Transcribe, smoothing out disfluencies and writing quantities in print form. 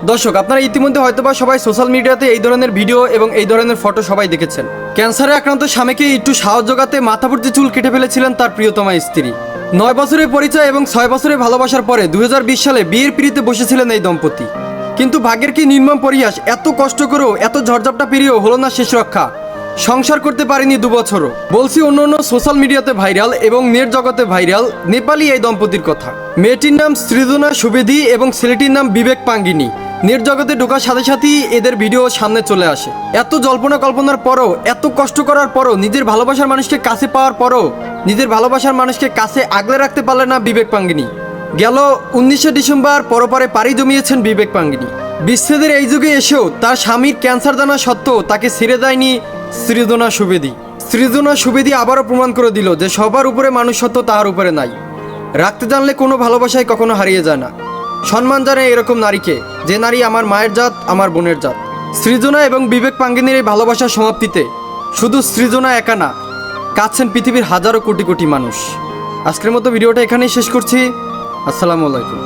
দর্শক, আপনারা ইতিমধ্যে হয়তোবা সবাই সোশ্যাল মিডিয়াতে এই ধরনের ভিডিও এবং এই ধরনের ফটো সবাই দেখেছেন। ক্যান্সারে আক্রান্ত স্বামীকে একটু সাহায্য জোগাতে মাথাভর্তি চুল কেটে ফেলেছিলেন তার প্রিয়তমা স্ত্রী। 9 বছরের পরিচয় এবং 6 বছরের ভালোবাসার পরে 2020 সালে বিয়ের পিঁড়িতে বসেছিলেন এই দম্পতি। কিন্তু ভাগ্যের কি নির্মম পরিহাস, এত কষ্ট করেও এত ঝড়ঝাপটা পেরিয়েও হলো না শেষ রক্ষা। সংসার করতে পারেনি 2 বছরও। বলছি অন্য সোশ্যাল মিডিয়াতে ভাইরাল এবং নেট জগতে ভাইরাল নেপালি এই দম্পতির কথা। মেয়েটির নাম সৃজনা সুবেদী এবং ছেলেটির নাম বিবেক পাঙ্গিনী। নেট জগতে ঢোকার সাথে সাথেই এদের ভিডিও সামনে চলে আসে। এত জল্পনা কল্পনার পরও, এত কষ্ট করার পরও, নিজের ভালোবাসার মানুষকে কাছে পাওয়ার পরও নিজের ভালোবাসার মানুষকে কাছে আগলে রাখতে পারলেন না বিবেক পাঙ্গিনী। গেল 19শে ডিসেম্বর পরপারে পাড়ি জমিয়েছেন বিবেক পাঙ্গিনী। বিচ্ছেদের এই যুগে এসেও তার স্বামীর ক্যান্সার জানা সত্ত্বেও তাকে ছেড়ে দেয়নি সৃজনা সুবেদী। সৃজনা সুবেদী আবারও প্রমাণ করে দিল যে সবার উপরে মানুষত্ব তাহার উপরে নাই। রাখতে জানলে কোনো ভালোবাসায় কখনো হারিয়ে যায় না। সম্মান জানে এরকম নারীকে, যে নারী আমার মায়ের জাত, আমার বোনের জাত। সৃজনা এবং বিবেক পাঙ্গিনীর এই ভালোবাসার সমাপ্তিতে শুধু সৃজনা একা না, কাঁদছেন পৃথিবীর হাজারো কোটি কোটি মানুষ। আজকের মতো ভিডিওটা এখানেই শেষ করছি। আসসালামু আলাইকুম।